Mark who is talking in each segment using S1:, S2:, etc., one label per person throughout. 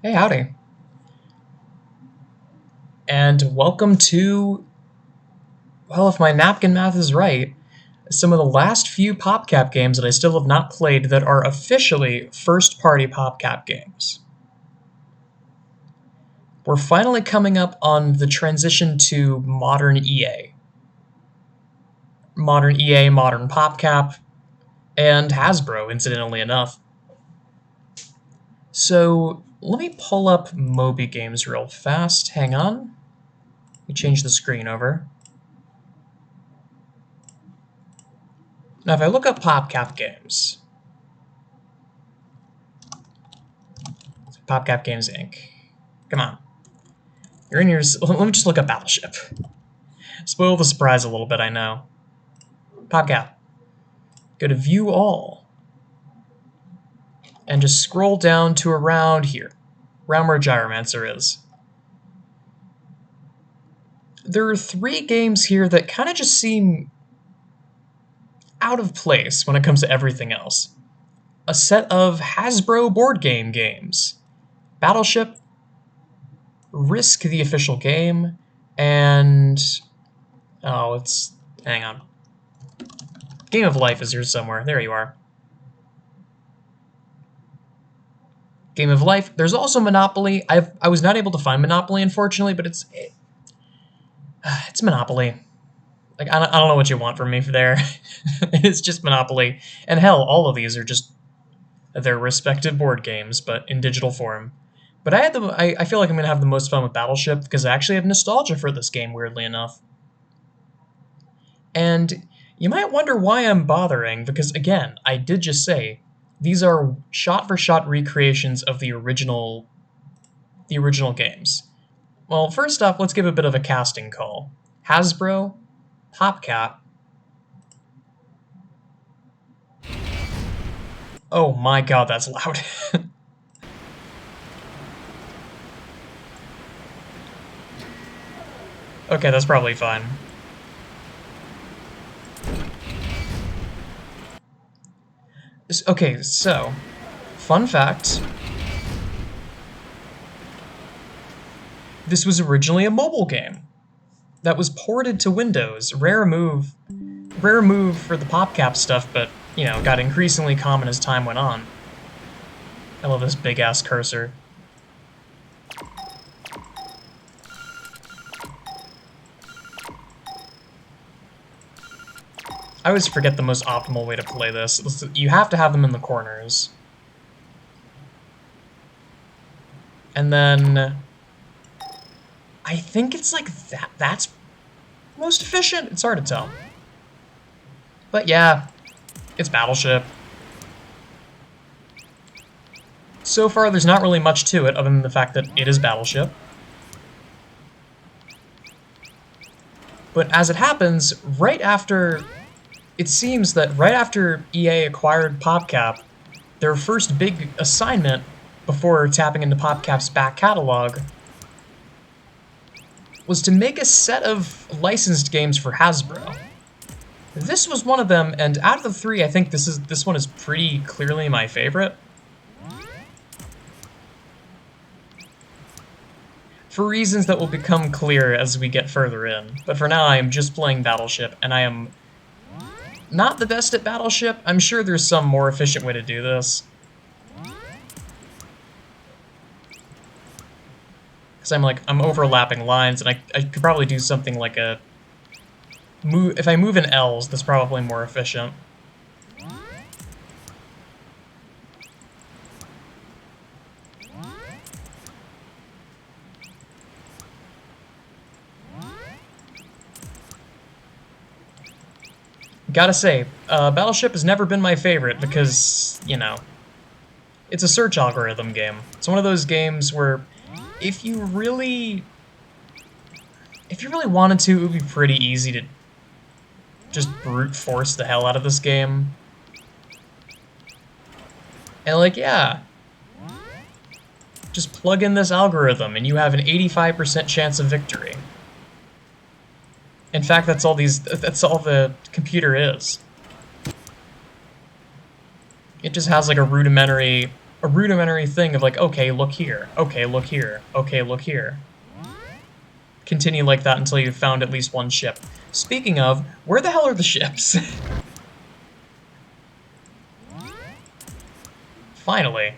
S1: Hey, howdy. And welcome to, well, if my napkin math is right, some of the last few PopCap games that I still have not played that are officially first-party PopCap games. We're finally coming up on the transition to modern EA. Modern EA, modern PopCap, and Hasbro, incidentally enough. So, let me pull up Moby Games real fast. Hang on. Let me change the screen over. Now, if I look up PopCap games, PopCap Games Inc. Come on. You're in your... Let me just look up Battleship. Spoil the surprise a little bit, I know. PopCap. Go to View All. And just scroll down to around here. Around where Gyromancer is. There are 3 games here that kind of just seem out of place when it comes to everything else. A set of Hasbro board game games. Battleship, Risk the official game, and... oh, it's... hang on. Game of Life is here somewhere. There you are. Game of Life. There's also Monopoly. I was not able to find Monopoly, unfortunately, but it's Monopoly. Like, I don't know what you want from me for there. It's just Monopoly. And hell, all of these are just their respective board games, but in digital form. But I feel like I'm going to have the most fun with Battleship, because I actually have nostalgia for this game, weirdly enough. And you might wonder why I'm bothering, because again, I did just say, these are shot-for-shot recreations of the original games. Well, first off, let's give a bit of a casting call. Hasbro, PopCap. Oh my god, that's loud. Okay, that's probably fine. Okay, so, fun fact. This was originally a mobile game that was ported to Windows. Rare move for the PopCap stuff, but, you know, got increasingly common as time went on. I love this big-ass cursor. I always forget the most optimal way to play this. You have to have them in the corners. And then... I think it's like that. That's most efficient? It's hard to tell. But yeah, it's Battleship. So far, there's not really much to it other than the fact that it is Battleship. But as it happens, it seems that right after EA acquired PopCap, their first big assignment before tapping into PopCap's back catalog was to make a set of licensed games for Hasbro. This was one of them, and out of the 3, I think this one is pretty clearly my favorite. For reasons that will become clear as we get further in. But for now, I am just playing Battleship, and I am not the best at Battleship. I'm sure there's some more efficient way to do this. Because I'm overlapping lines, and I could probably do something like a... if I move in L's, that's probably more efficient. Gotta say, Battleship has never been my favorite because, you know, it's a search algorithm game. It's one of those games where if you really wanted to, it would be pretty easy to just brute force the hell out of this game. And like, yeah, just plug in this algorithm and you have an 85% chance of victory. In fact, that's all the computer is. It just has like a rudimentary a rudimentary thing of like, okay, look here, okay, look here, okay, look here. Continue like that until you've found at least one ship. Speaking of, where the hell are the ships? Finally.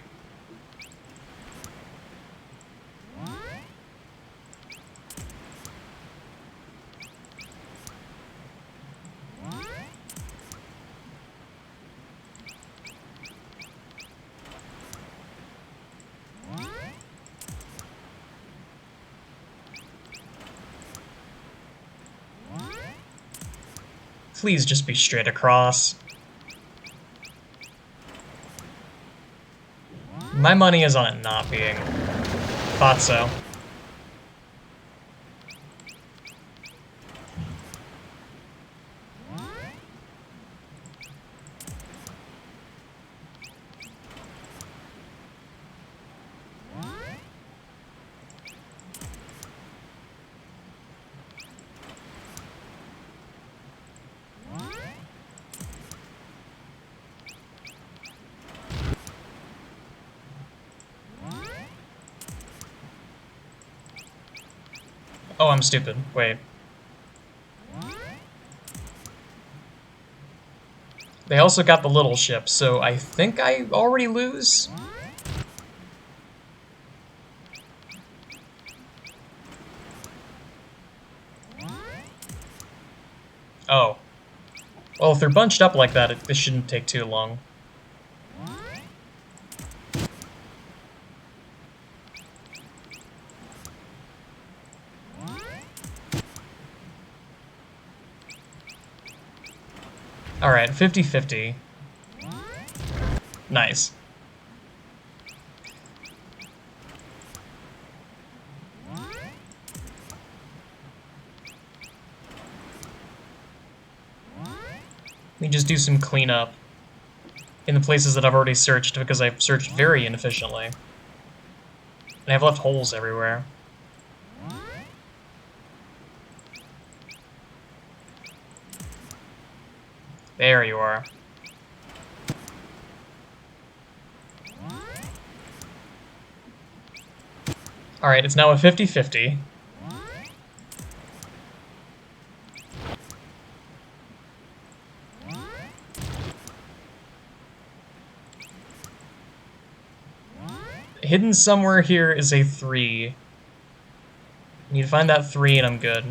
S1: Please just be straight across. My money is on it not being. Thought so. Oh, I'm stupid. Wait. They also got the little ship, so I think I already lose? Oh. Well, if they're bunched up like that, this shouldn't take too long. Alright, 50-50. Nice. We just do some cleanup in the places that I've already searched because I've searched very inefficiently. And I've left holes everywhere. There you are. Alright, it's now a 50-50. Hidden somewhere here is a 3. I need to find that 3 and I'm good.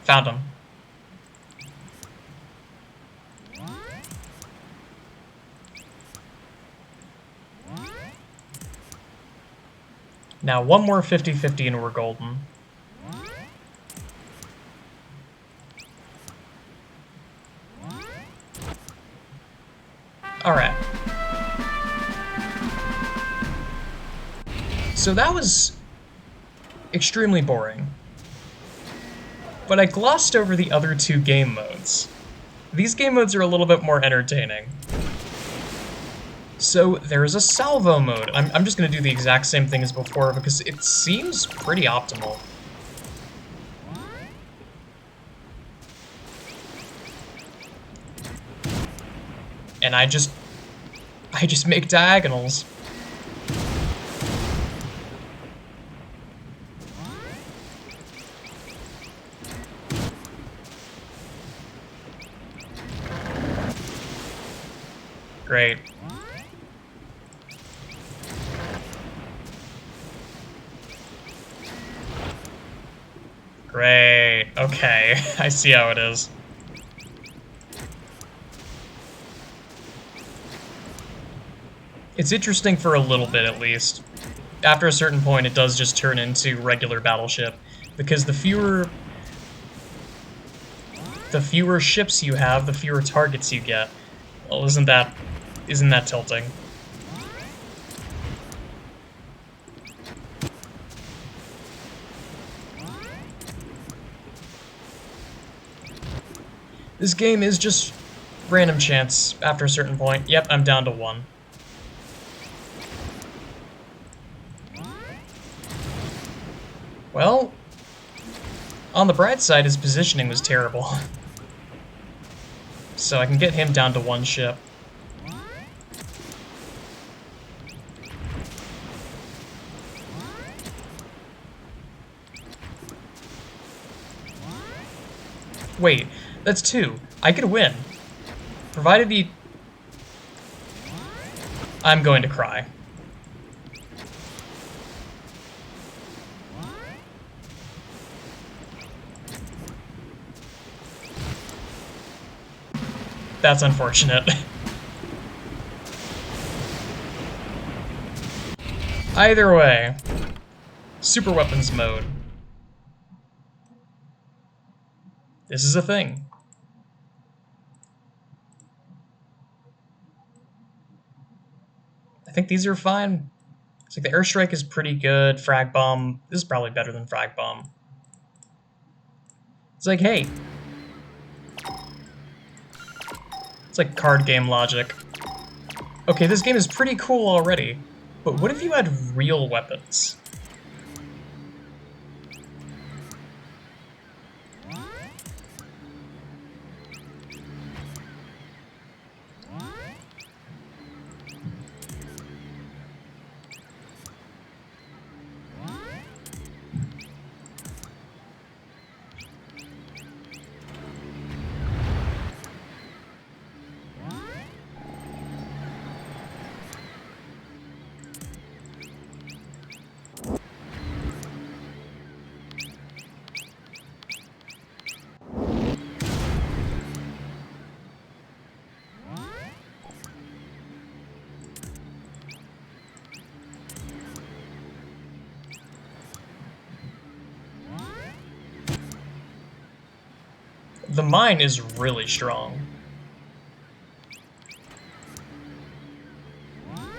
S1: Found him. Now one more 50-50 and we're golden. Alright. So that was extremely boring. But I glossed over the other 2 game modes. These game modes are a little bit more entertaining. So there's a salvo mode. I'm just going to do the exact same thing as before because it seems pretty optimal. And I just make diagonals. Great. Great. Okay, I see how it is. It's interesting for a little bit, at least. After a certain point, it does just turn into regular Battleship, because the fewer ships you have, the fewer targets you get. Well, isn't that tilting? This game is just random chance after a certain point. Yep, I'm down to 1. Well, on the bright side, his positioning was terrible. So I can get him down to 1 ship. Wait, that's 2. I could win. Provided he... I'm going to cry. That's unfortunate. Either way, super weapons mode. This is a thing. I think these are fine. It's like the airstrike is pretty good. Frag bomb, this is probably better than frag bomb. It's like, hey. It's like card game logic. Okay, this game is pretty cool already, but what if you had real weapons? The mine is really strong.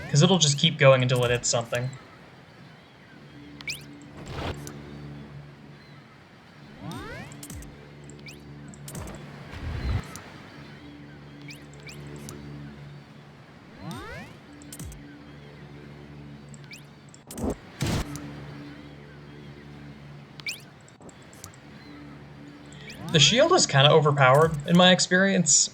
S1: Because it'll just keep going until it hits something. The shield is kind of overpowered, in my experience.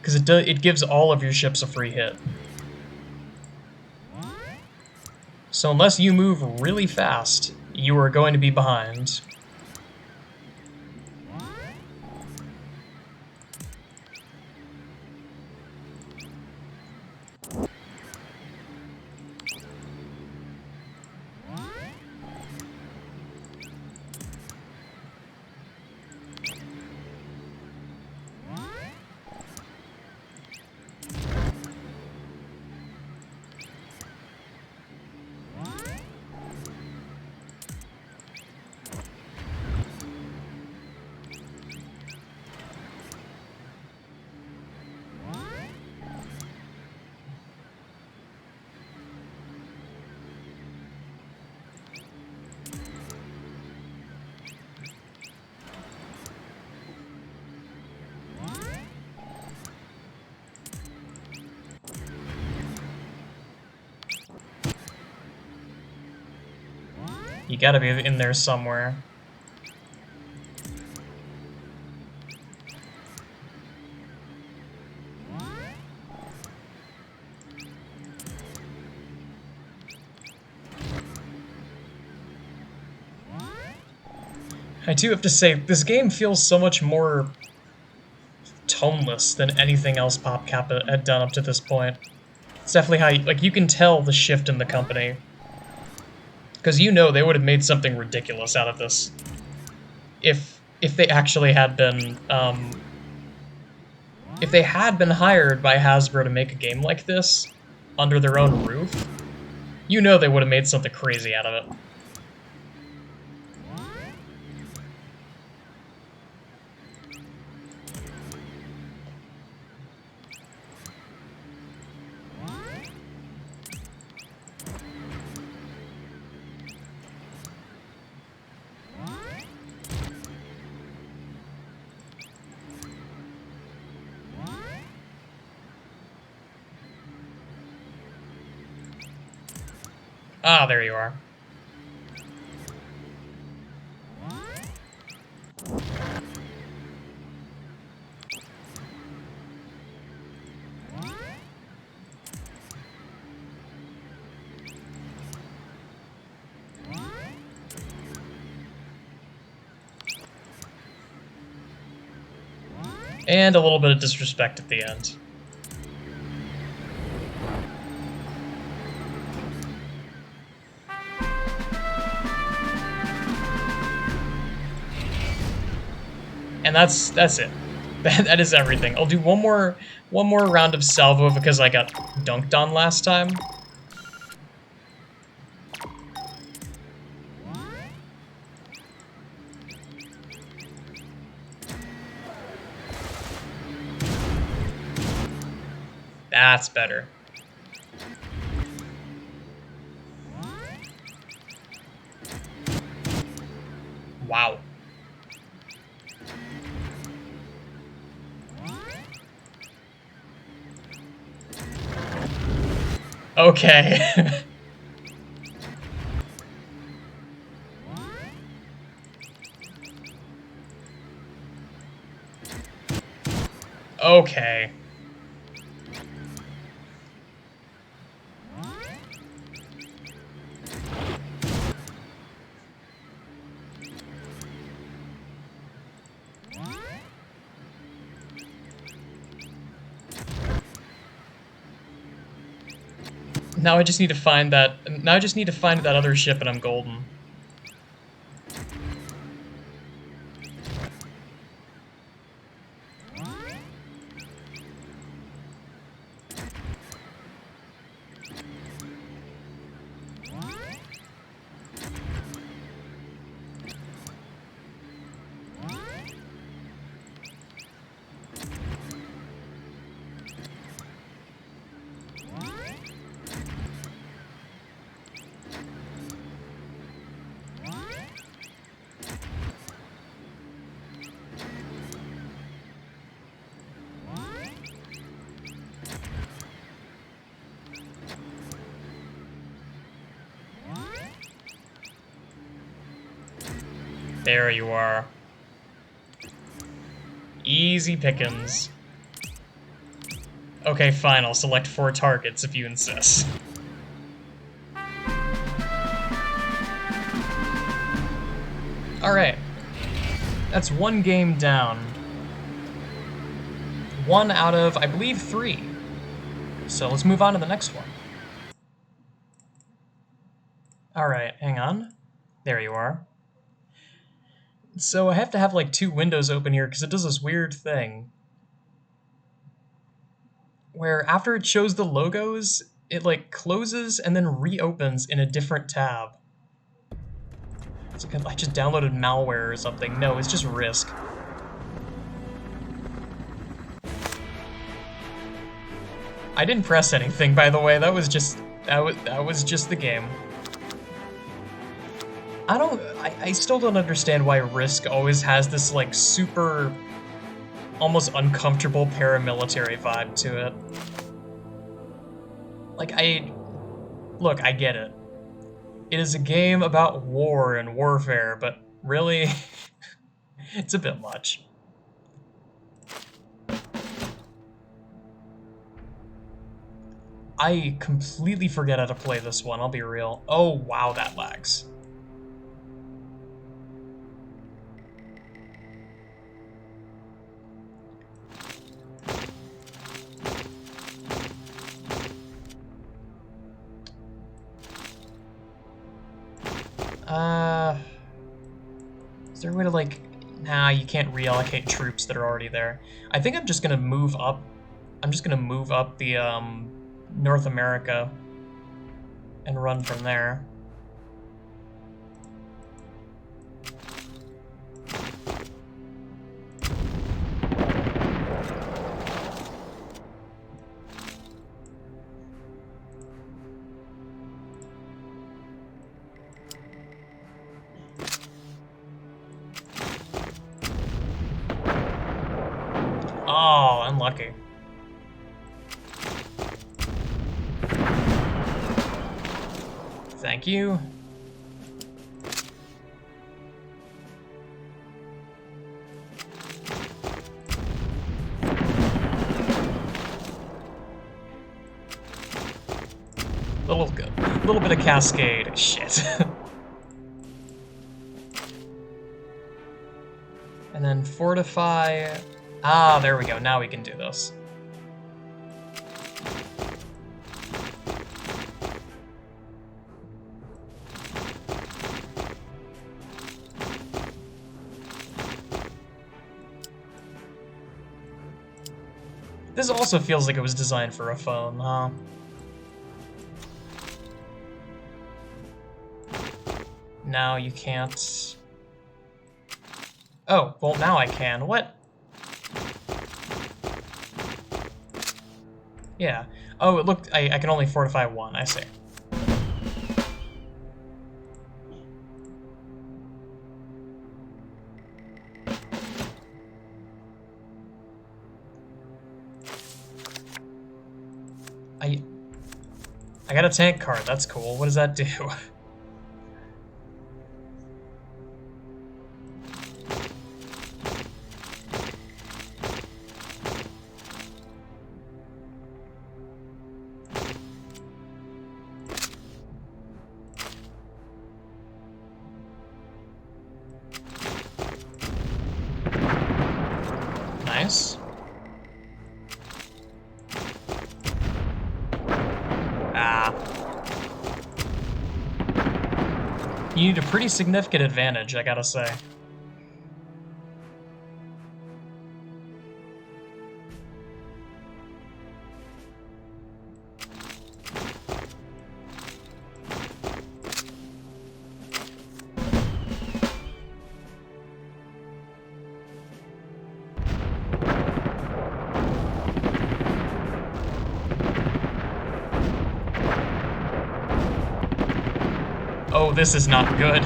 S1: Because it gives all of your ships a free hit. So unless you move really fast, you are going to be behind. You gotta be in there somewhere. I do have to say, this game feels so much more toneless than anything else PopCap had done up to this point. It's definitely how, like, you can tell the shift in the company. Because you know they would have made something ridiculous out of this. If they actually had been, if they had been hired by Hasbro to make a game like this, under their own roof, you know they would have made something crazy out of it. Ah, there you are. And a little bit of disrespect at the end. And that's it. That is everything. I'll do one more round of salvo because I got dunked on last time. That's better. Wow. Okay. Okay. Now I just need to find that. Now I just need to find that other ship, and I'm golden. There you are. Easy pickings. Okay, fine, I'll select 4 targets if you insist. Alright. That's 1 game down. 1 out of, I believe, 3. So let's move on to the next one. Alright, hang on. There you are. So I have to have like 2 windows open here because it does this weird thing where after it shows the logos, it like closes and then reopens in a different tab. It's like I just downloaded malware or something. No, it's just RISK. I didn't press anything, by the way. That was just the game. I still don't understand why RISK always has this, like, super, almost uncomfortable paramilitary vibe to it. Like, look, I get it. It is a game about war and warfare, but really, it's a bit much. I completely forget how to play this one, I'll be real. Oh, wow, that lags. Is there a way to, like... Nah, you can't reallocate troops that are already there. I think I'm just gonna move up... I'm just gonna move up the, North America and run from there. Oh, unlucky. Thank Thank you. Little bit of cascade. Shit. And then fortify. Ah, there we go. Now we can do this. This also feels like it was designed for a phone, huh? Now you can't... Oh, well now I can. What? Yeah. Oh, it looked... I can only fortify one, I see. I got a tank card, that's cool. What does that do? Nice. You need a pretty significant advantage, I gotta say. Oh, this is not good.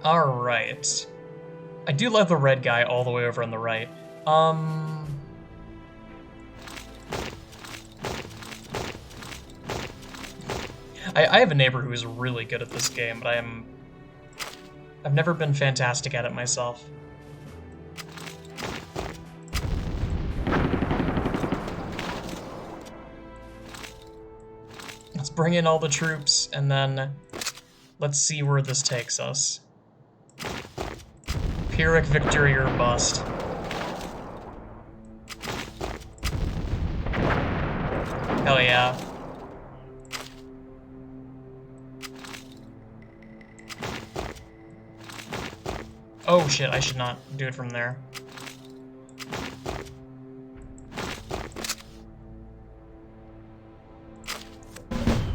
S1: Alright. I do love the red guy all the way over on the right. I have a neighbor who is really good at this game, but I've never been fantastic at it myself. Let's bring in all the troops, and then let's see where this takes us. Pyrrhic victory or bust. Hell yeah. Oh shit, I should not do it from there.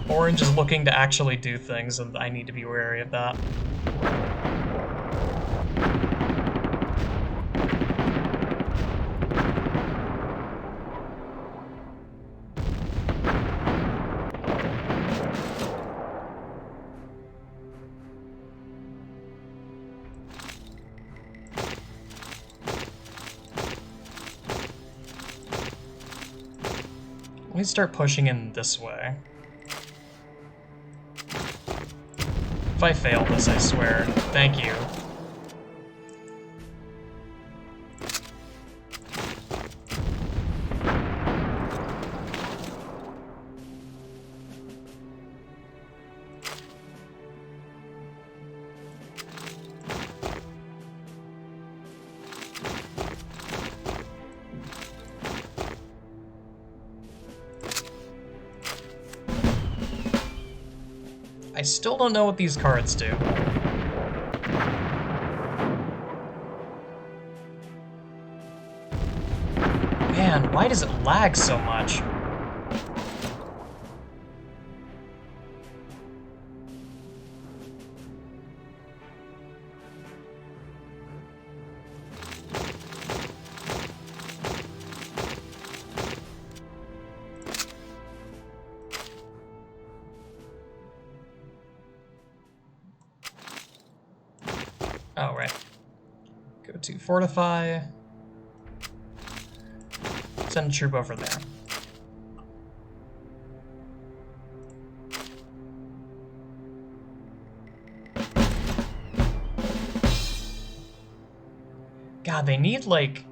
S1: Orange is looking to actually do things, and I need to be wary of that. Let me start pushing in this way. If I fail this, I swear. Thank you. I still don't know what these cards do. Man, why does it lag so much? Oh, right. Go to fortify. Send a troop over there. God, they need, like...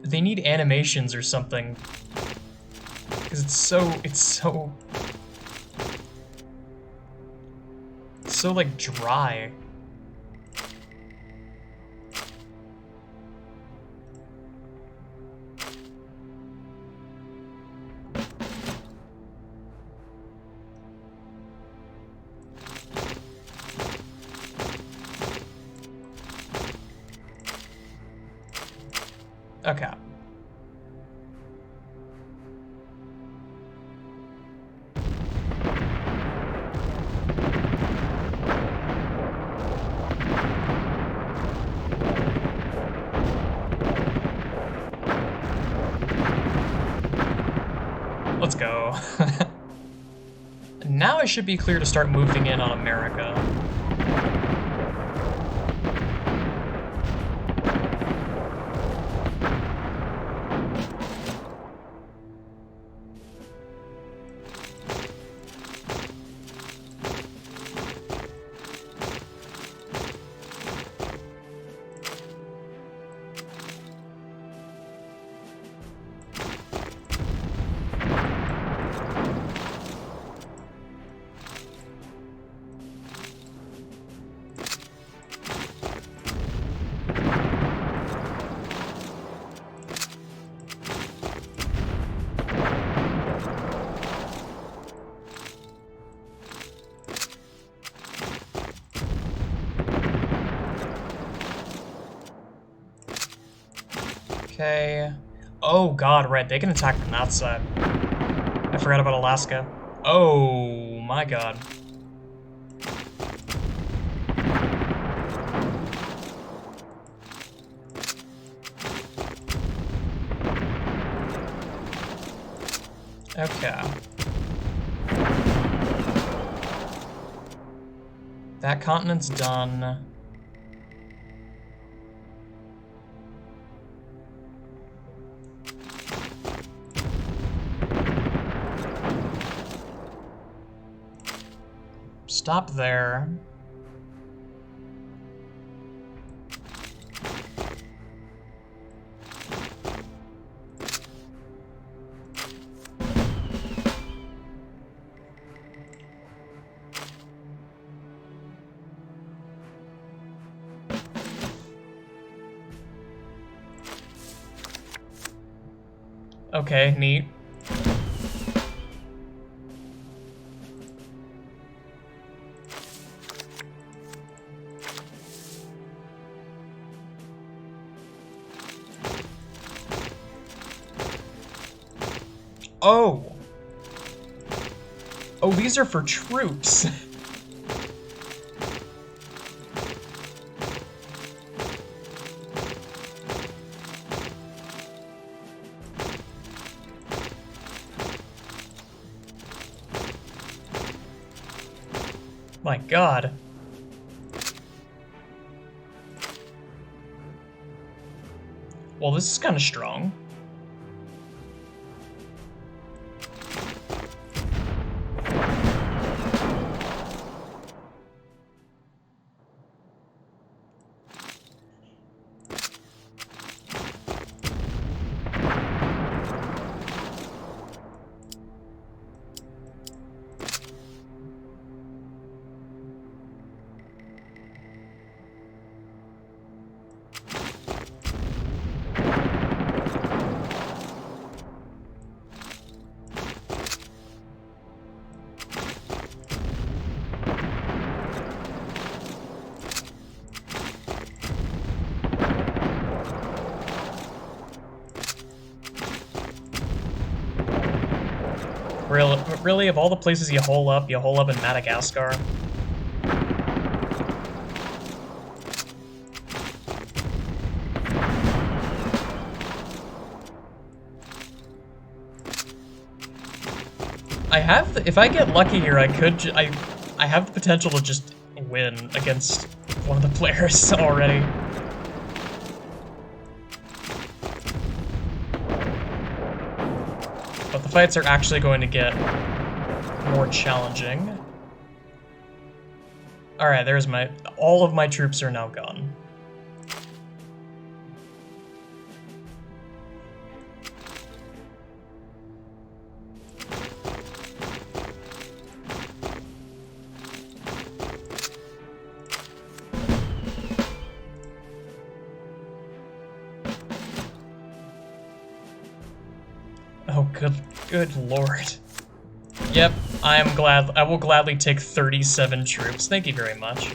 S1: They need animations or something. Because it's so, like, dry. Okay. Let's go. Now I should be clear to start moving in on America. Okay. Oh god, right, they can attack from that side. I forgot about Alaska. Oh my god. Okay. That continent's done. Stop there. Okay, neat. Oh! Oh, these are for troops. My god. Well, this is kind of strong. Really, of all the places you hole up in Madagascar? If I get lucky here, I have the potential to just win against one of the players already. But the fights are actually going to get more challenging. Alright, there's all of my troops are now gone. good lord. Yep, I will gladly take 37 troops. Thank you very much.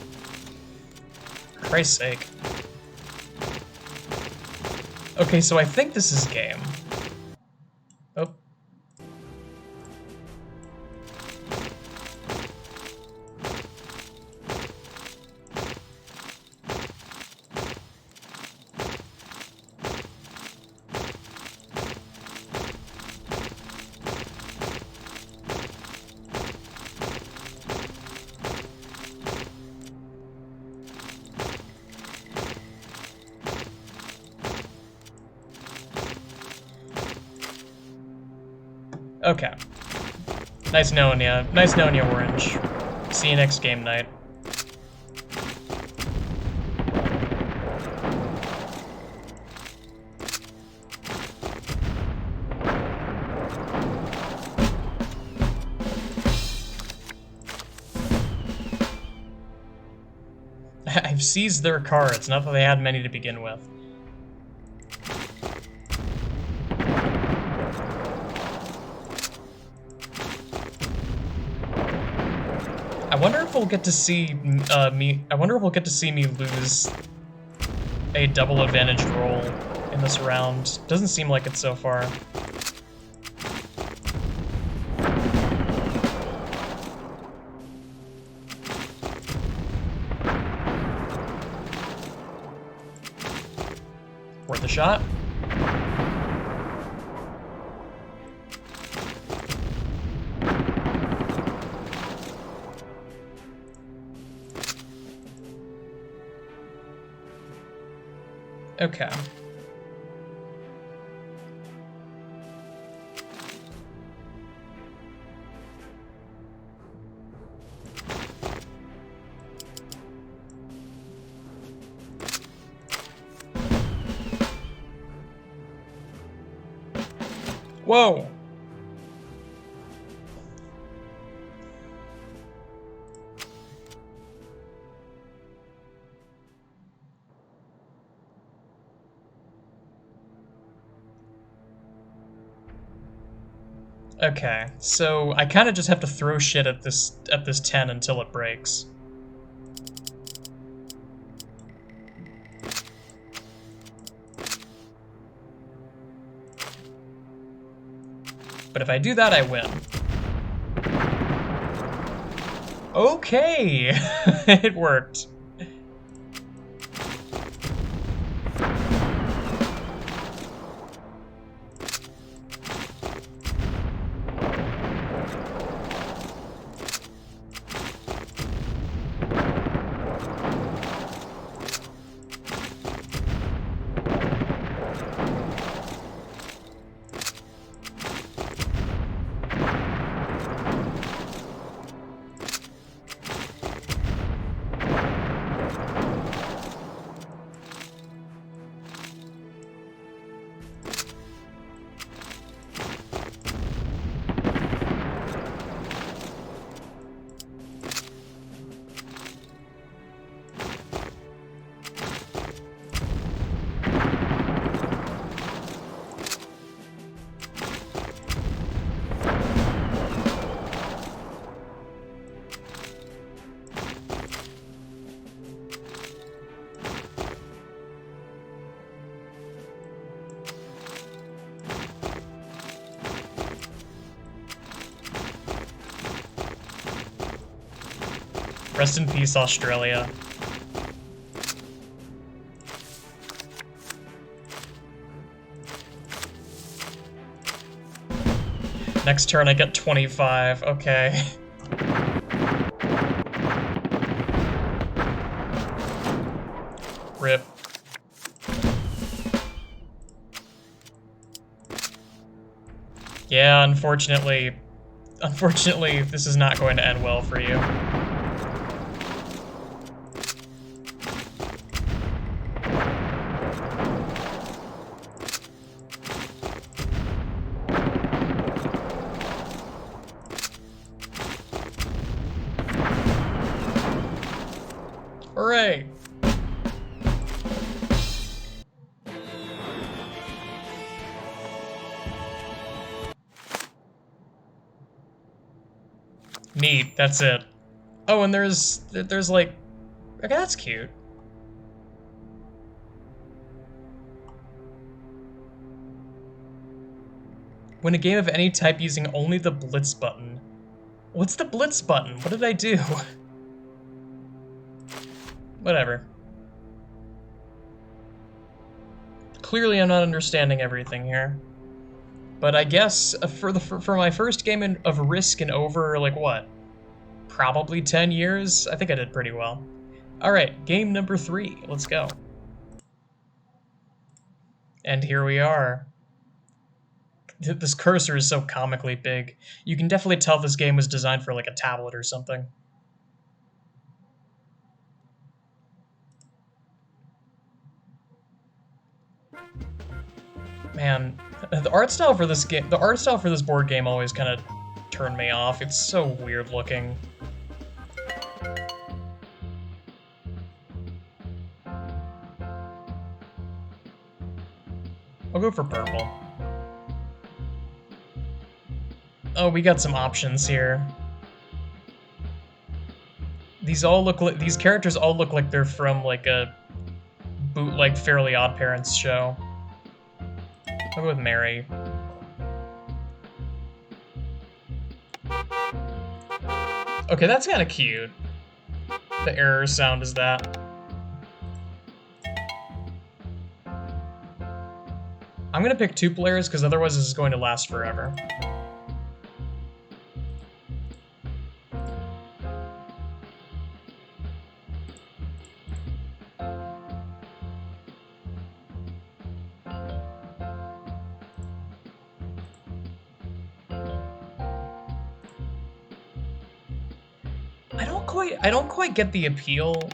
S1: For Christ's sake. Okay, so I think this is game. Oh. Okay. Nice knowing ya. Nice knowing ya, Orange. See you next game night. I've seized their cards, not that they had many to begin with. I wonder if we'll get to see me lose a double advantage roll in this round. Doesn't seem like it so far. Worth a shot. Okay. Whoa! Okay, so I kind of just have to throw shit at this 10 until it breaks. But if I do that, I win. Okay! It worked. Rest in peace, Australia. Next turn I get 25, okay. Rip. Yeah, unfortunately, this is not going to end well for you. Hooray! Neat, that's it. Oh, and there's like... Okay, that's cute. Win a game of any type using only the Blitz button. What's the Blitz button? What did I do? Whatever. Clearly I'm not understanding everything here. But I guess for my first game of Risk in over, like, what? Probably 10 years? I think I did pretty well. Alright, game number 3. Let's go. And here we are. This cursor is so comically big. You can definitely tell this game was designed for, like, a tablet or something. Man, the art style for this board game always kind of turned me off. It's so weird looking. I'll go for purple. Oh, we got some options here. These characters all look like they're from like a bootleg Fairly Odd Parents show. I'll go with Mary. Okay, that's kind of cute. The error sound is that. I'm gonna pick 2 players because otherwise this is going to last forever. I don't quite get the appeal,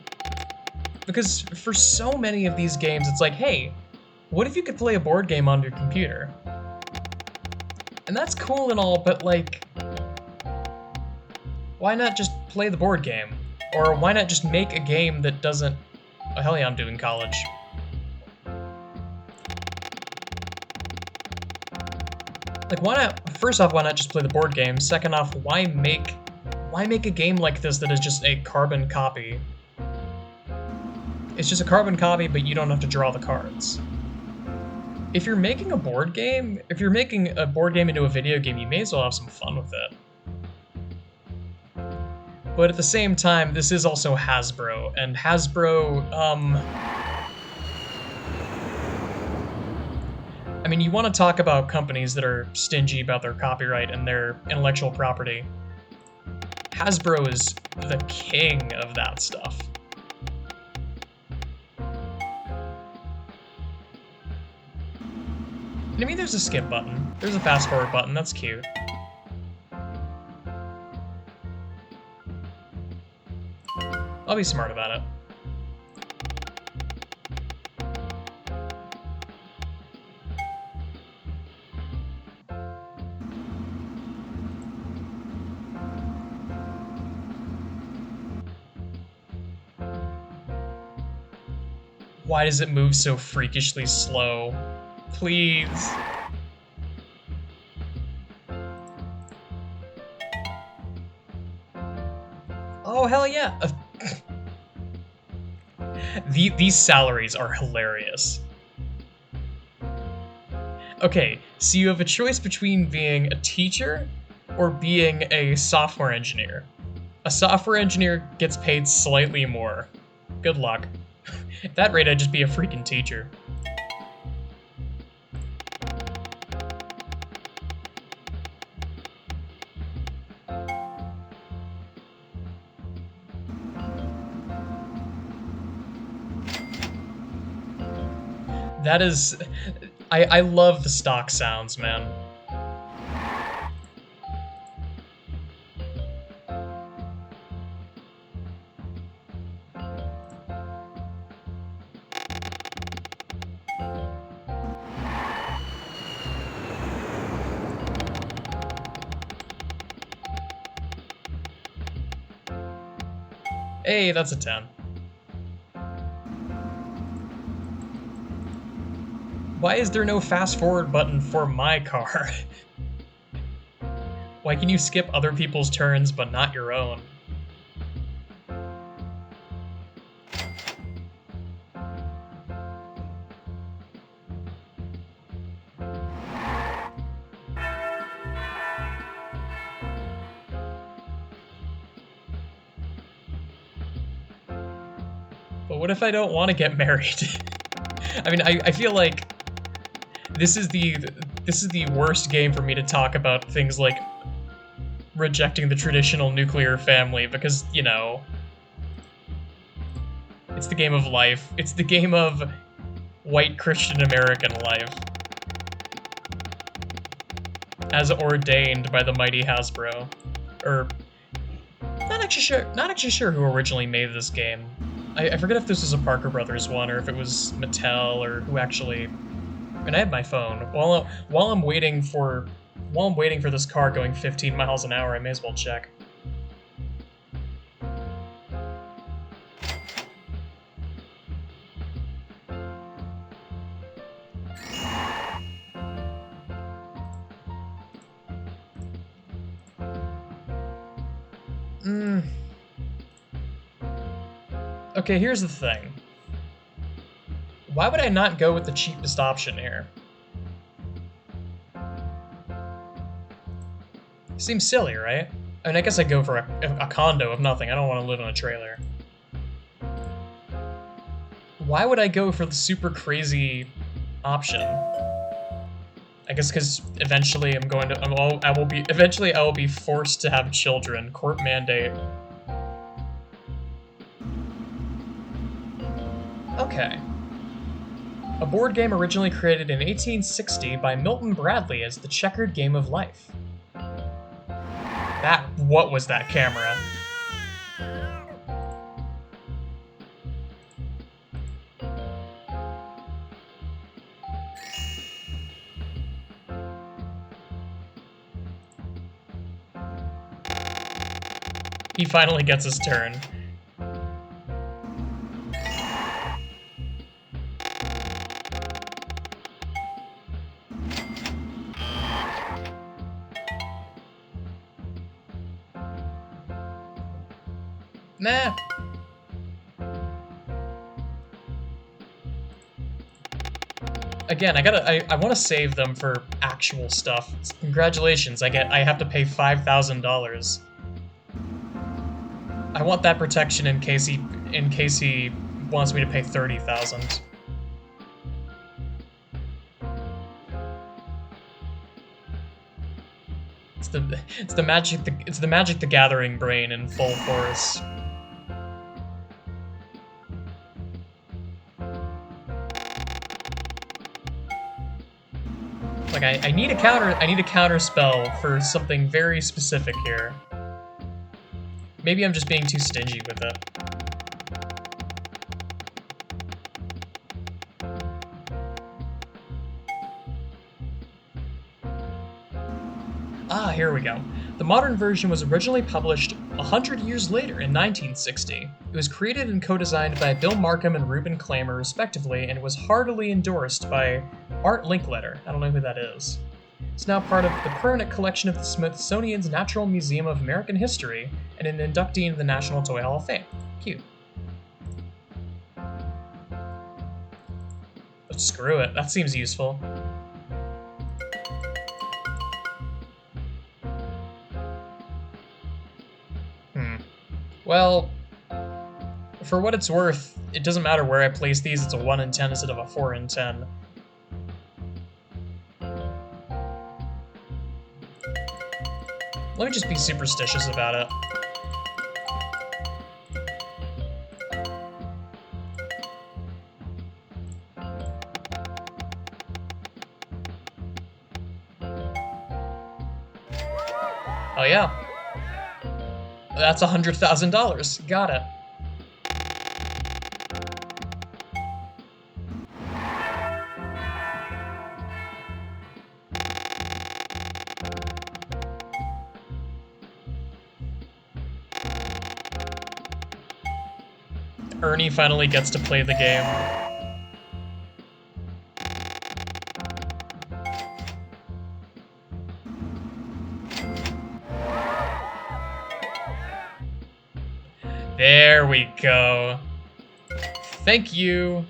S1: because for so many of these games, it's like, hey, what if you could play a board game on your computer? And that's cool and all, but like, why not just play the board game? Or why not just make a game that doesn't... Oh, hell yeah, I'm doing college. Like, why not... First off, why not just play the board game? Second off, why make a game like this that is just a carbon copy? It's just a carbon copy, but you don't have to draw the cards. If you're making a board game, into a video game, you may as well have some fun with it. But at the same time, this is also Hasbro, and Hasbro, I mean, you want to talk about companies that are stingy about their copyright and their intellectual property. Hasbro is the king of that stuff. I mean, there's a skip button. There's a fast forward button. That's cute. I'll be smart about it. Why does it move so freakishly slow? Please. Oh, hell yeah. These salaries are hilarious. Okay, so you have a choice between being a teacher or being a software engineer. A software engineer gets paid slightly more. Good luck. At that rate, I'd just be a freaking teacher. That is... I love the stock sounds, man. Hey, that's a 10. Why is there no fast forward button for my car? Why can you skip other people's turns but not your own? But what if I don't want to get married? I mean, I feel like this is the worst game for me to talk about things like rejecting the traditional nuclear family because, you know, it's the game of life. It's the game of white Christian American life. As ordained by the mighty Hasbro. Or not actually sure who originally made this game. I forget if this was a Parker Brothers one or if it was Mattel or who actually. And I have my phone. While I'm waiting for this car going 15 miles an hour, I may as well check. Okay, here's the thing. Why would I not go with the cheapest option here? Seems silly, right? I mean, I guess I'd go for a condo if nothing. I don't want to live in a trailer. Why would I go for the super crazy option? I guess because eventually I will be forced to have children. Court mandate. Okay. A board game originally created in 1860 by Milton Bradley as the checkered game of life. What was that camera? He finally gets his turn. Nah. Again, I want to save them for actual stuff. Congratulations, I have to pay $5,000. I want that protection in case he wants me to pay $30,000. It's the Magic the Gathering brain in full force. Like I need a counter spell for something very specific here. Maybe I'm just being too stingy with it. Ah, here we go. The modern version was originally published 100 years later in 1960. It was created and co-designed by Bill Markham and Reuben Klamer, respectively, and was heartily endorsed by Art Linkletter. I don't know who that is. It's now part of the permanent collection of the Smithsonian's Natural Museum of American History and an inductee into the National Toy Hall of Fame. Cute. But screw it, that seems useful. Well, for what it's worth, it doesn't matter where I place these, it's a 1 in 10 instead of a 4 in 10. Let me just be superstitious about it. Oh yeah. That's $100,000. Got it. Ernie finally gets to play the game. There we go. Thank you.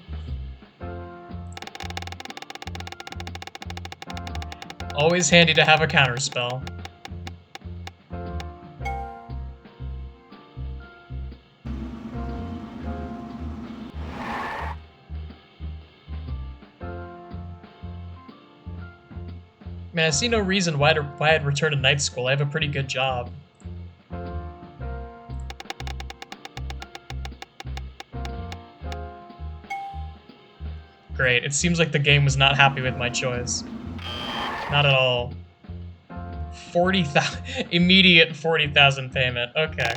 S1: Always handy to have a counterspell. Man, I see no reason why I'd return to night school. I have a pretty good job. Great. It seems like the game was not happy with my choice. Not at all. 40,000 immediate 40,000 payment. Okay.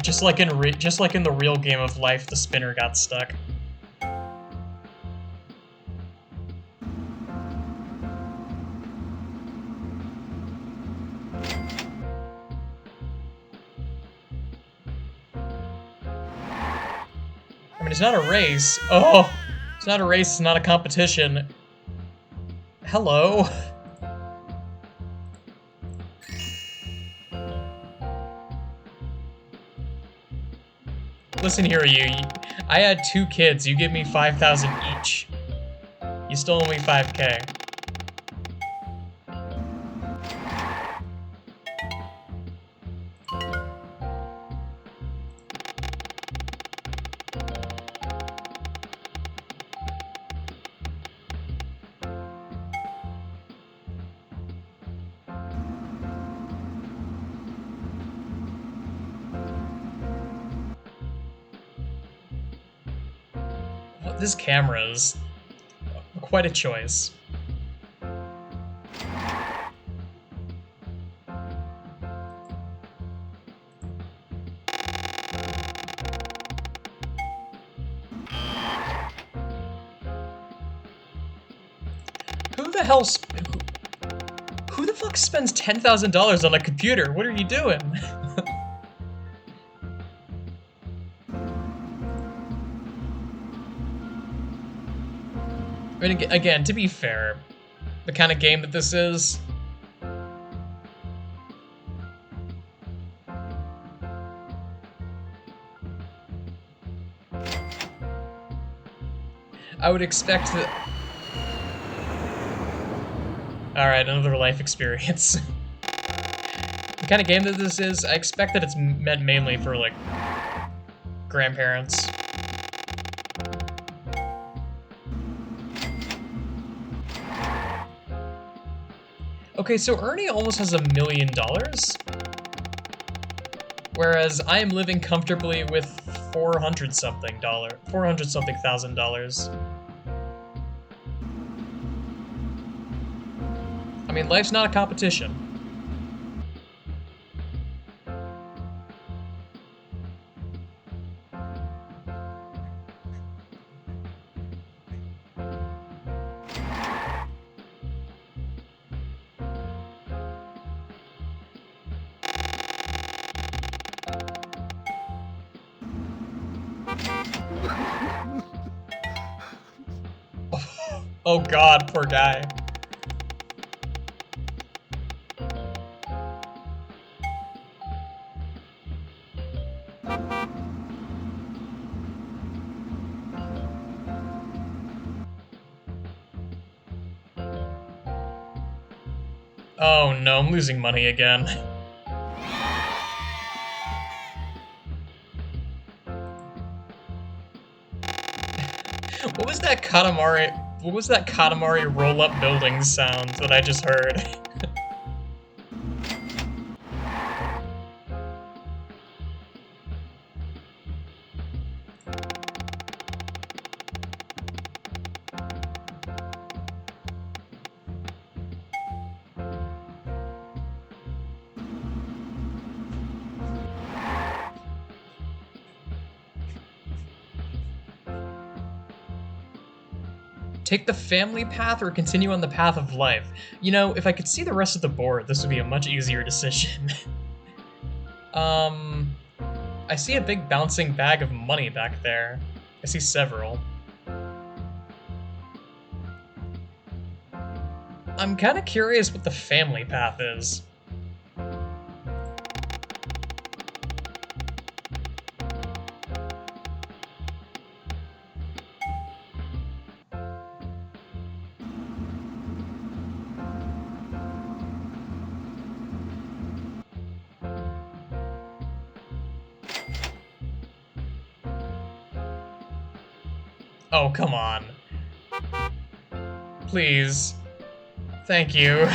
S1: Just like in the real game of life, the spinner got stuck. I mean, it's not a race. Oh, it's not a race. It's not a competition. Hello. Listen here, you. I had 2 kids. You give me 5,000 each. You still owe me 5K. This camera is quite a choice. Who the fuck spends $10,000 on a computer? What are you doing? I mean, again, to be fair, the kind of game that this is, I would expect that. Alright, another life experience. The kind of game that this is, I expect that it's meant mainly for, like, grandparents. Okay, so Ernie almost has $1 million, whereas I am living comfortably with $400-something thousand dollars. I mean, life's not a competition. Oh god, poor guy. Oh no, I'm losing money again. What was that Katamari roll-up building sound that I just heard? Take the family path or continue on the path of life? You know, if I could see the rest of the board, this would be a much easier decision. I see a big bouncing bag of money back there. I see several. I'm kind of curious what the family path is. Oh, come on. Please. Thank you.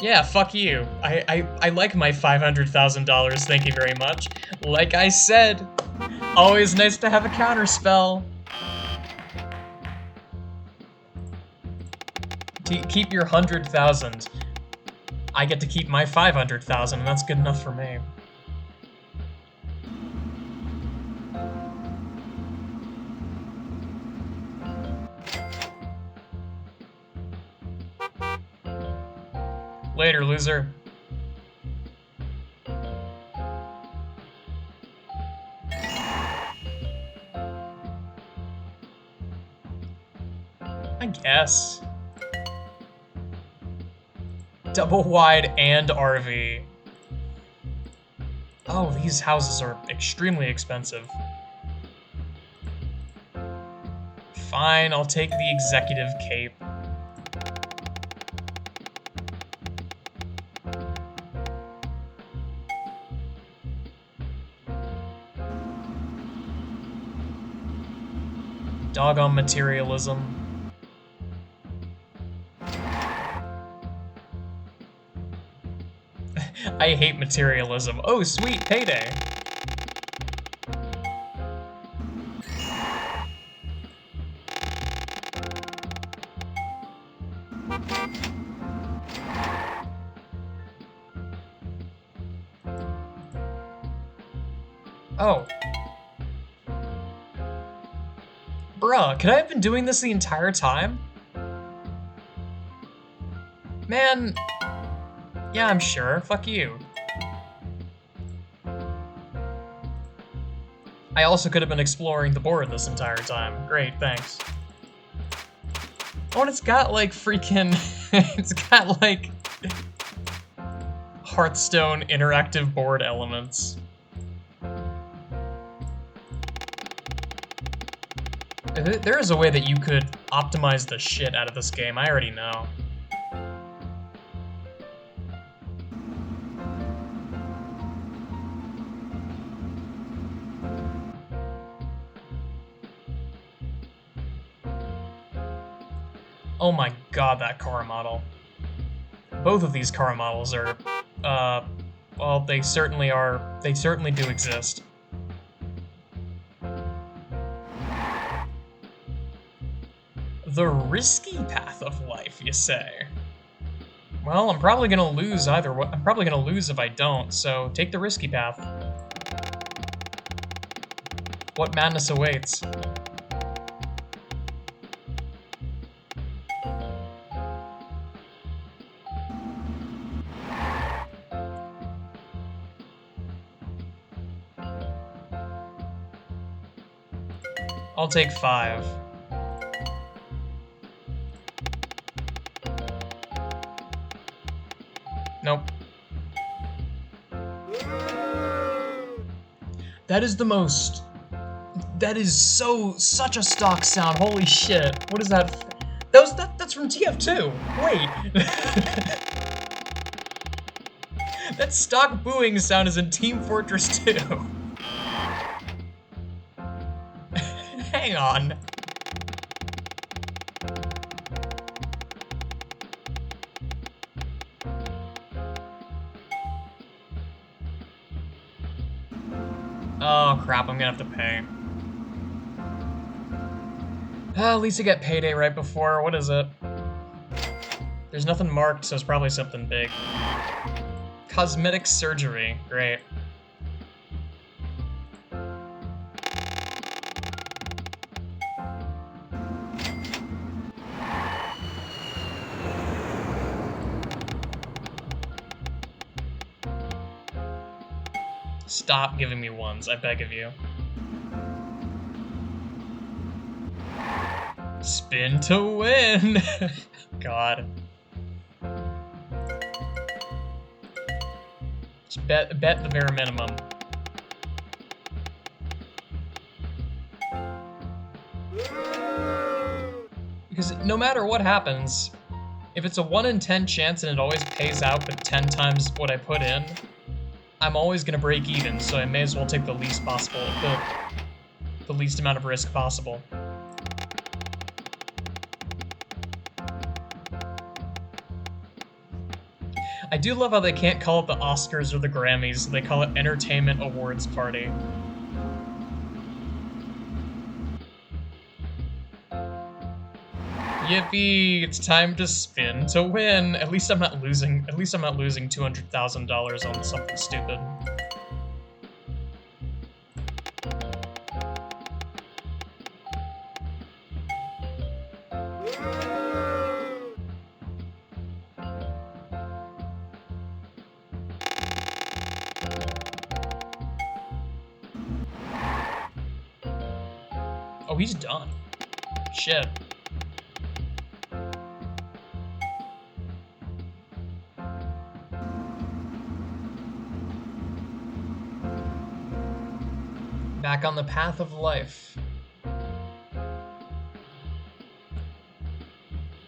S1: Yeah, fuck you. I like my $500,000, thank you very much. Like I said, always nice to have a counterspell. Keep your 100,000. I get to keep my 500,000, and that's good enough for me. Later, loser. I guess. Double wide and RV. Oh, these houses are extremely expensive. Fine, I'll take the executive cape. Doggone materialism. I hate materialism. Oh, sweet, payday. Oh. Bruh, could I have been doing this the entire time? Man. Yeah, I'm sure. Fuck you. I also could have been exploring the board this entire time. Great, thanks. Oh, and it's got like freaking... it's got like... Hearthstone interactive board elements. There is a way that you could optimize the shit out of this game, I already know. Oh my god, that car model. Both of these car models are, well, they certainly do exist. The risky path of life, you say? Well, I'm probably gonna lose either way. I'm probably gonna lose if I don't, so take the risky path. What madness awaits? I'll take 5. Nope. That is the most... That is such a stock sound, holy shit. What is that? That's from TF2. Wait. That stock booing sound is in Team Fortress 2. Hang on. Oh crap, I'm gonna have to pay. At least I get payday right before. What is it? There's nothing marked, so it's probably something big. Cosmetic surgery. Great. Stop giving me ones, I beg of you. Spin to win! God. Just bet the bare minimum. Because no matter what happens, if it's a 1 in 10 chance and it always pays out but 10 times what I put in, I'm always gonna break even, so I may as well take the least possible, the least amount of risk possible. I do love how they can't call it the Oscars or the Grammys, they call it Entertainment Awards Party. Yippee! It's time to spin to win. At least I'm not losing. At least I'm not losing $200,000 on something stupid. Oh, he's done. Shit. Back on the path of life.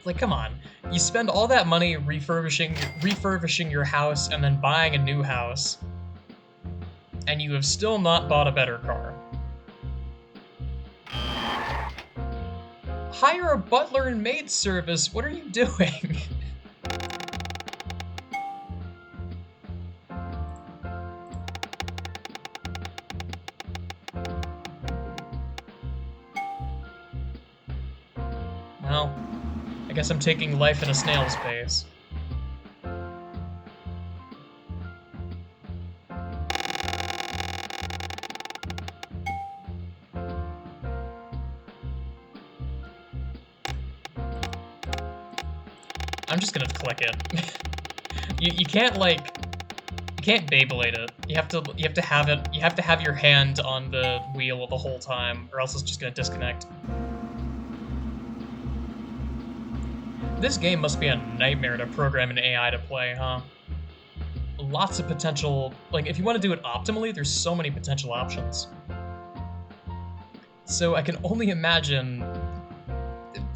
S1: Like, come on. You spend all that money refurbishing your house and then buying a new house, and you have still not bought a better car. Hire a butler and maid service. What are you doing? Well, I guess I'm taking life in a snail's pace. I'm just gonna click it. you can't like, you can't Beyblade it. You have to have it. You have to have your hand on the wheel the whole time, or else it's just gonna disconnect. This game must be a nightmare to program an AI to play, huh? Lots of potential. Like, if you want to do it optimally, there's so many potential options. So I can only imagine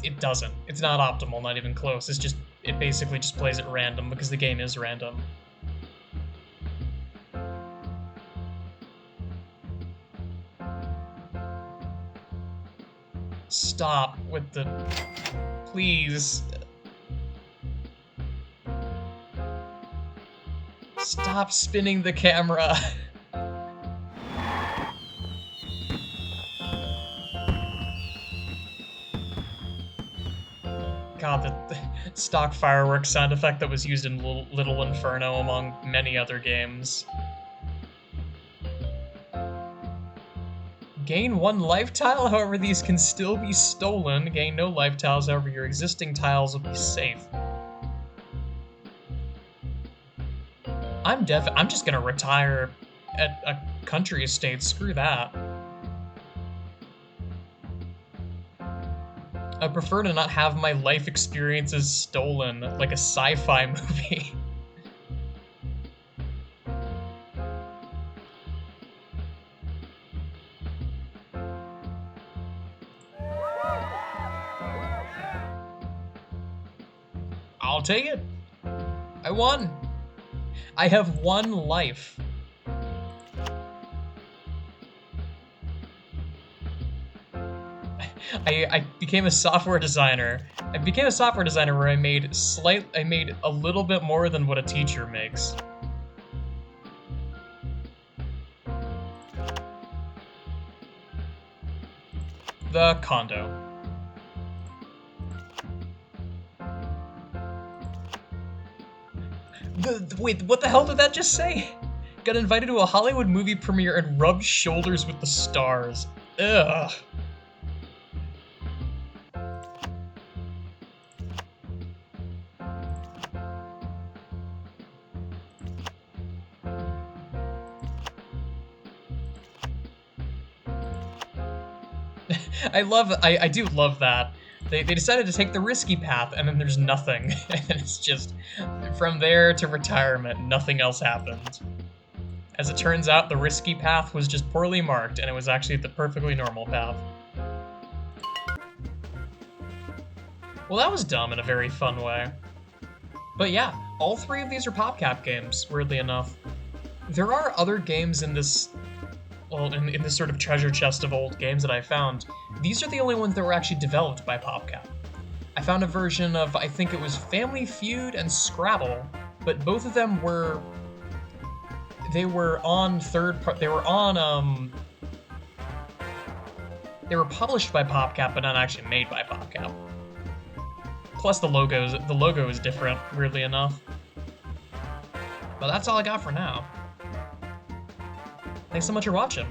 S1: it doesn't. It's not optimal, not even close. It basically just plays at random because the game is random. Stop with the... Please. Stop spinning the camera. God, the stock fireworks sound effect that was used in Little Inferno, among many other games. Gain 1 life tile, however these can still be stolen. Gain no life tiles, however your existing tiles will be safe. I'm just gonna retire at a country estate, screw that. I prefer to not have my life experiences stolen, like a sci-fi movie. I'll take it. I won. I have 1 life. I became a software designer. I became a software designer where I made a little bit more than what a teacher makes. The condo. Wait, what the hell did that just say? Got invited to a Hollywood movie premiere and rubbed shoulders with the stars. Ugh. I do love that. They decided to take the risky path, and then there's nothing. And it's just, from there to retirement, nothing else happened. As it turns out, the risky path was just poorly marked, and it was actually the perfectly normal path. Well, that was dumb in a very fun way. But yeah, all three of these are PopCap games, weirdly enough. There are other games in this, well, in this sort of treasure chest of old games that I found. These are the only ones that were actually developed by PopCap. I found a version of, I think it was Family Feud and Scrabble, but both of them were, they were published by PopCap, but not actually made by PopCap. Plus the logo is different, weirdly enough. But that's all I got for now. Thanks so much for watching.